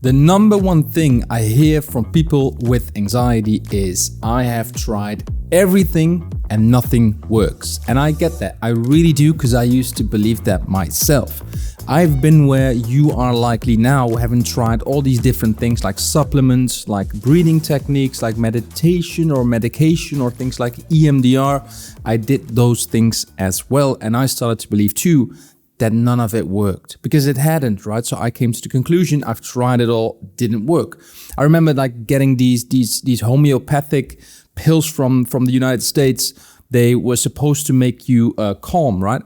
The number one thing I hear from people with anxiety is, I have tried everything and nothing works. And I get that. I really do, because I used to believe that myself. I've been where you are likely now, having tried all these different things like supplements, like breathing techniques, like meditation or medication or things like EMDR. I did those things as well. And I started to believe too that none of it worked, because it hadn't, right? So I came to the conclusion, I've tried it all, didn't work. I remember like getting these homeopathic pills from the United States. They were supposed to make you calm, right?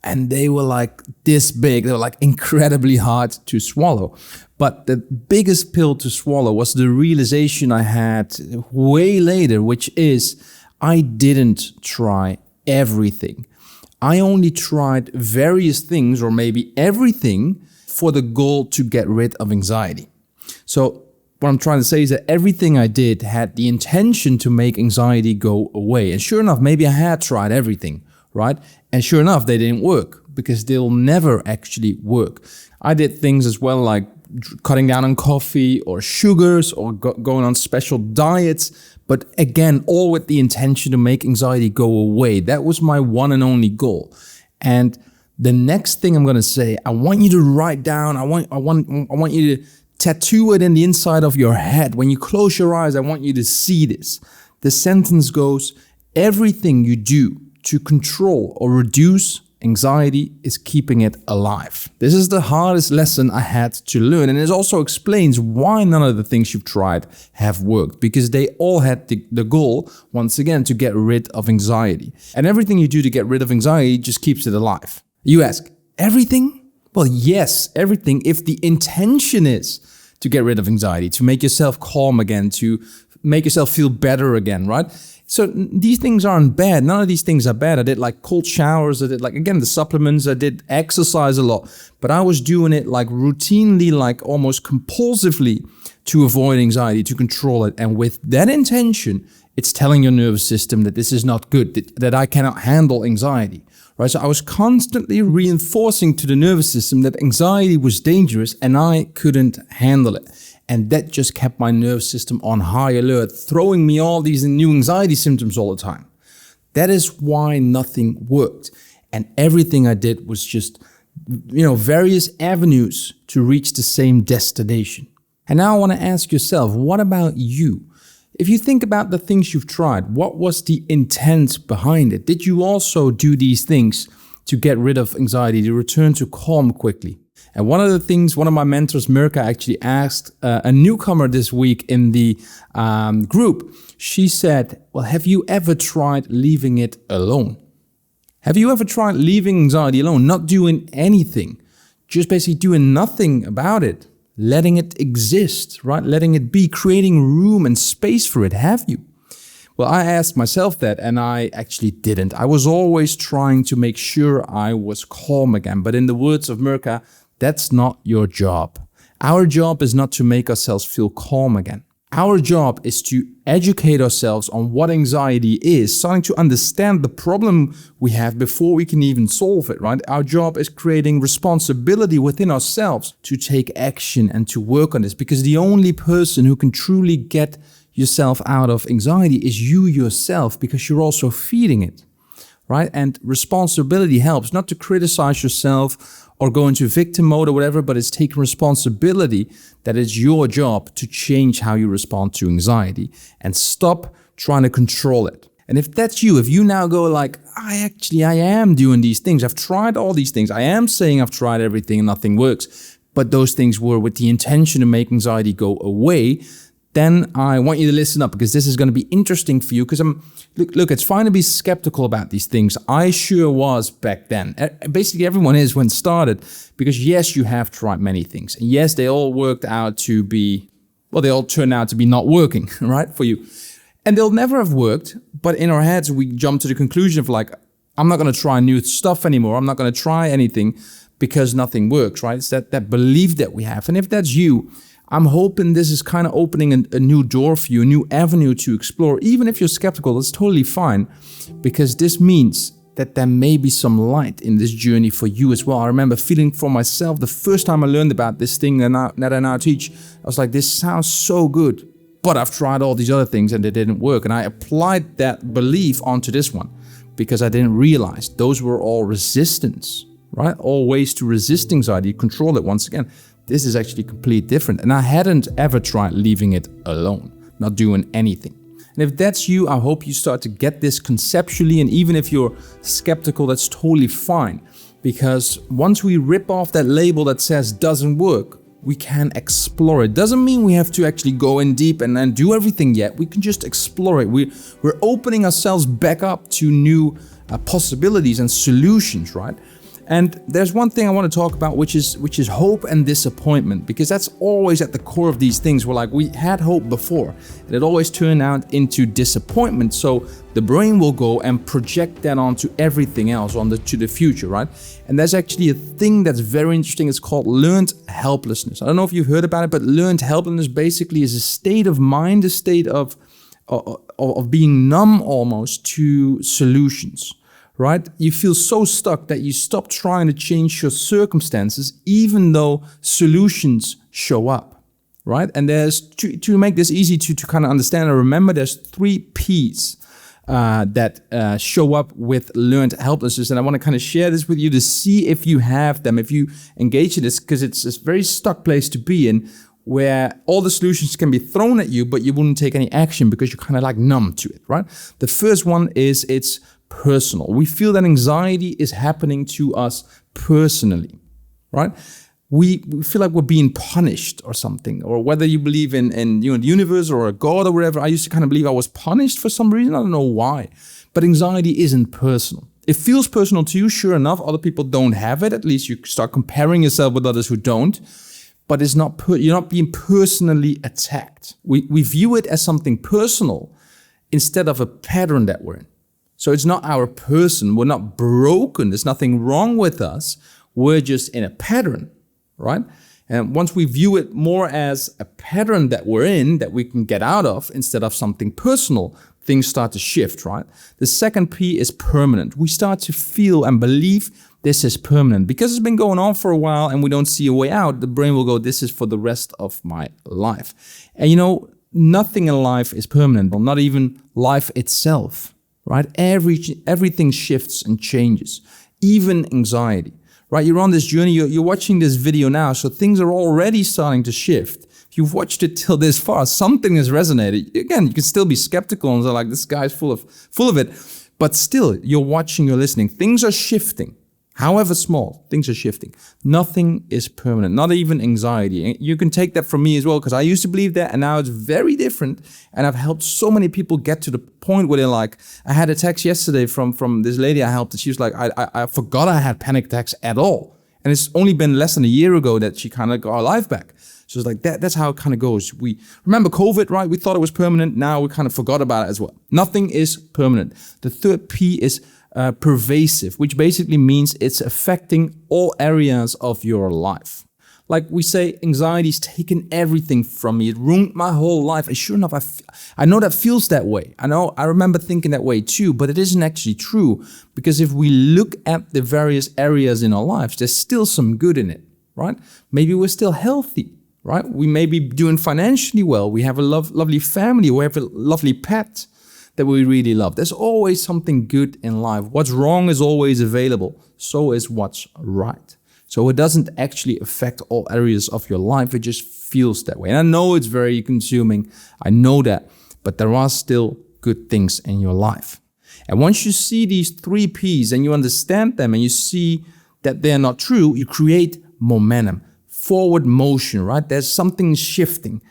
And they were like this big, they were like incredibly hard to swallow. But the biggest pill to swallow was the realization I had way later, which is I didn't try everything. I only tried various things, or maybe everything, for the goal to get rid of anxiety. So what I'm trying to say is that everything I did had the intention to make anxiety go away. And sure enough, maybe I had tried everything, right? And sure enough, they didn't work, because they'll never actually work. I did things as well, like cutting down on coffee or sugars, or going on special diets. But again, all with the intention to make anxiety go away. That was my one and only goal. And the next thing I'm going to say, I want you to write down, I want you to tattoo it in the inside of your head. When you close your eyes, I want you to see this. The sentence goes, everything you do to control or reduce anxiety is keeping it alive. This is the hardest lesson I had to learn, and it also explains why none of the things you've tried have worked, because they all had the goal, once again, to get rid of anxiety. And everything you do to get rid of anxiety just keeps it alive. You ask, everything? Well, yes, everything, if the intention is to get rid of anxiety, to make yourself calm again, to make yourself feel better again, right? So these things aren't bad. None of these things are bad. I did like cold showers. I did like, again, the supplements. I did exercise a lot. But I was doing it like routinely, like almost compulsively, to avoid anxiety, to control it. And with that intention, it's telling your nervous system that this is not good, that I cannot handle anxiety, right? So I was constantly reinforcing to the nervous system that anxiety was dangerous and I couldn't handle it. And that just kept my nervous system on high alert, throwing me all these new anxiety symptoms all the time. That is why nothing worked. And everything I did was just, various avenues to reach the same destination. And now I want to ask yourself, what about you? If you think about the things you've tried, what was the intent behind it? Did you also do these things to get rid of anxiety, to return to calm quickly? And one of the things, one of my mentors, Mirka, actually asked a newcomer this week in the group. She said, well, have you ever tried leaving it alone? Have you ever tried leaving anxiety alone, not doing anything, just basically doing nothing about it, letting it exist, right? Letting it be, creating room and space for it. Have you? Well, I asked myself that, and I actually didn't. I was always trying to make sure I was calm again. But in the words of Mirka, that's not your job. Our job is not to make ourselves feel calm again. Our job is to educate ourselves on what anxiety is, starting to understand the problem we have before we can even solve it, right? Our job is creating responsibility within ourselves to take action and to work on this, because the only person who can truly get yourself out of anxiety is you yourself, because you're also feeding it, right? And responsibility helps, not to criticize yourself or go into victim mode or whatever, but it's taking responsibility that it's your job to change how you respond to anxiety and stop trying to control it. And if that's you, if you now go like, I am doing these things, I've tried all these things, I am saying I've tried everything and nothing works, but those things were with the intention to make anxiety go away, then I want you to listen up, because this is going to be interesting for you. Because look, it's fine to be skeptical about these things. I sure was back then. Basically, everyone is when it started, because yes, you have tried many things. And yes, they all worked out to be, well, they all turned out to be not working, right, for you. And they'll never have worked. But in our heads, we jump to the conclusion of like, I'm not going to try new stuff anymore. I'm not going to try anything because nothing works, right? It's that belief that we have. And if that's you, I'm hoping this is kind of opening a new door for you, a new avenue to explore. Even if you're skeptical, that's totally fine, because this means that there may be some light in this journey for you as well. I remember feeling for myself the first time I learned about this thing that I now teach, I was like, this sounds so good, but I've tried all these other things and they didn't work. And I applied that belief onto this one because I didn't realize those were all resistance, right? All ways to resist anxiety, control it once again. This is actually completely different. And I hadn't ever tried leaving it alone, not doing anything. And if that's you, I hope you start to get this conceptually. And even if you're skeptical, that's totally fine. Because once we rip off that label that says doesn't work, we can explore it. Doesn't mean we have to actually go in deep and do everything yet. We can just explore it. We're opening ourselves back up to new possibilities and solutions, right? And there's one thing I want to talk about, which is hope and disappointment, because that's always at the core of these things. We're like, we had hope before, and it always turned out into disappointment. So the brain will go and project that onto everything else, to the future, right? And there's actually a thing that's very interesting. It's called learned helplessness. I don't know if you've heard about it, but learned helplessness basically is a state of mind, a state of being numb almost to solutions. Right? You feel so stuck that you stop trying to change your circumstances, even though solutions show up, right? And there's, to make this easy to kind of understand and remember, there's 3 P's that show up with learned helplessness. And I want to kind of share this with you to see if you have them, if you engage in this, because it's a very stuck place to be in, where all the solutions can be thrown at you, but you wouldn't take any action because you're kind of like numb to it, right? The first one is it's personal. We feel that anxiety is happening to us personally, right? We feel like we're being punished or something, or whether you believe in the universe or a God or whatever. I used to kind of believe I was punished for some reason. I don't know why, but anxiety isn't personal. It feels personal to you, sure enough. Other people don't have it. At least you start comparing yourself with others who don't. But it's not you're not being personally attacked. We view it as something personal instead of a pattern that we're in. So it's not our person. We're not broken. There's nothing wrong with us. We're just in a pattern, right? And once we view it more as a pattern that we're in, that we can get out of, instead of something personal, things start to shift, right? The second P is permanent. We start to feel and believe this is permanent. Because it's been going on for a while and we don't see a way out, the brain will go, this is for the rest of my life. And you know, nothing in life is permanent, not even life itself. Right? Everything shifts and changes, even anxiety, right? You're on this journey, you're watching this video now, so things are already starting to shift. If you've watched it till this far, something has resonated. Again, you can still be skeptical and say like, this guy's full of it, but still, you're watching, you're listening. Things are shifting. However small, things are shifting. Nothing is permanent, not even anxiety. You can take that from me as well, because I used to believe that, and now it's very different. And I've helped so many people get to the point where they're like, I had a text yesterday from this lady I helped, and she was like, I forgot I had panic attacks at all. And it's only been less than a year ago that she kind of got her life back. So it's like, that's how it kind of goes. We remember COVID, right? We thought it was permanent. Now we kind of forgot about it as well. Nothing is permanent. The third P is pervasive, which basically means it's affecting all areas of your life. Like we say, anxiety's taken everything from me. It ruined my whole life. And sure enough, I know that feels that way. I remember thinking that way too, but it isn't actually true. Because if we look at the various areas in our lives, there's still some good in it, right? Maybe we're still healthy, right? We may be doing financially well. We have a lovely family. We have a lovely pet that we really love. There's always something good in life. What's wrong is always available. So is what's right. So it doesn't actually affect all areas of your life. It just feels that way. And I know it's very consuming. I know that. But there are still good things in your life. And once you see these 3 Ps and you understand them and you see that they're not true, you create momentum, forward motion, right? There's something shifting.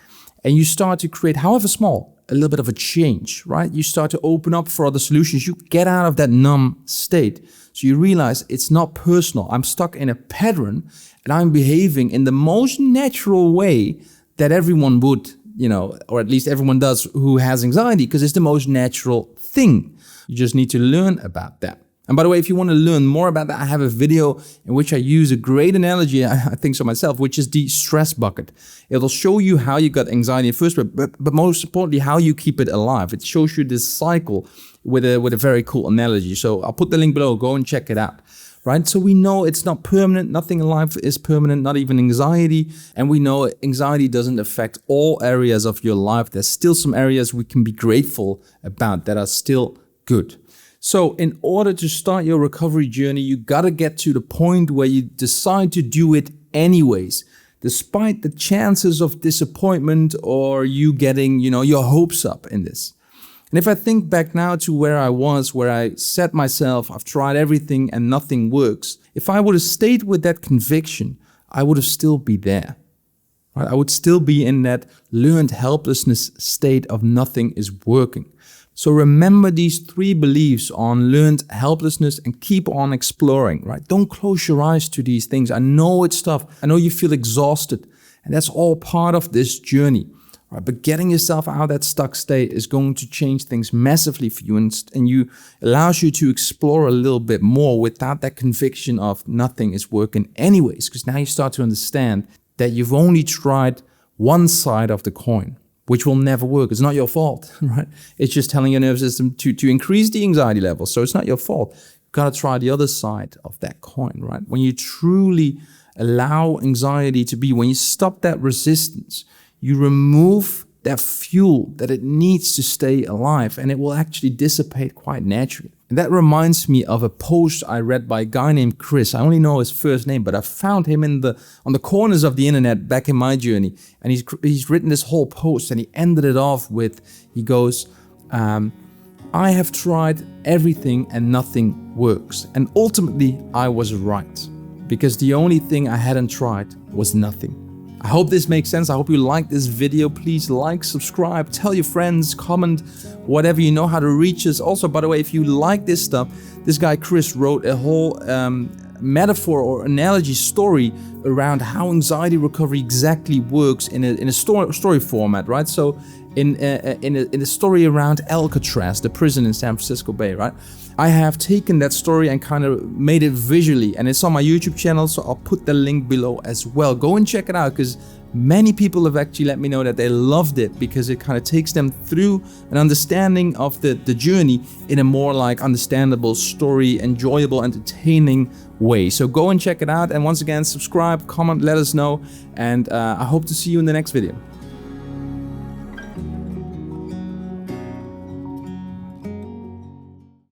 And you start to create, however small, a little bit of a change, right? You start to open up for other solutions. You get out of that numb state. So you realize it's not personal. I'm stuck in a pattern and I'm behaving in the most natural way that everyone would, or at least everyone does who has anxiety, because it's the most natural thing. You just need to learn about that. And by the way, if you want to learn more about that, I have a video in which I use a great analogy, I think so myself, which is the stress bucket. It'll show you how you got anxiety in the first place, but most importantly, how you keep it alive. It shows you this cycle with a very cool analogy. So I'll put the link below, go and check it out. Right? So we know it's not permanent. Nothing in life is permanent, not even anxiety. And we know anxiety doesn't affect all areas of your life. There's still some areas we can be grateful about that are still good. So in order to start your recovery journey, you got to get to the point where you decide to do it anyways, despite the chances of disappointment or you getting, your hopes up in this. And if I think back now to where I was, where I said myself, I've tried everything and nothing works. If I would have stayed with that conviction, I would have still be there. Right? I would still be in that learned helplessness state of nothing is working. So remember these 3 beliefs on learned helplessness and keep on exploring, right? Don't close your eyes to these things. I know it's tough. I know you feel exhausted, and that's all part of this journey. Right, but getting yourself out of that stuck state is going to change things massively for you, and you allows you to explore a little bit more without that conviction of nothing is working anyways, because now you start to understand that you've only tried one side of the coin, which will never work. It's not your fault, right? It's just telling your nervous system to increase the anxiety level. So it's not your fault. You've got to try the other side of that coin, right? When you truly allow anxiety to be, when you stop that resistance, you remove that fuel that it needs to stay alive, and it will actually dissipate quite naturally. And that reminds me of a post I read by a guy named Chris. I only know his first name, but I found him on the corners of the internet back in my journey. And he's written this whole post, and he ended it off with, he goes, I have tried everything and nothing works. And ultimately, I was right, because the only thing I hadn't tried was nothing. I hope this makes sense. I hope you like this video. Please like, subscribe, tell your friends, comment, whatever. You know how to reach us. Also, by the way, if you like this stuff, this guy Chris wrote a whole metaphor or analogy story around how anxiety recovery exactly works in a story format, right? So in a story around Alcatraz, the prison in San Francisco Bay, right? I have taken that story and kind of made it visually, and it's on my YouTube channel, so I'll put the link below as well. Go and check it out, because many people have actually let me know that they loved it, because it kind of takes them through an understanding of the journey in a more like understandable story, enjoyable, entertaining way. So go and check it out, and once again, subscribe, comment, let us know, and I hope to see you in the next video.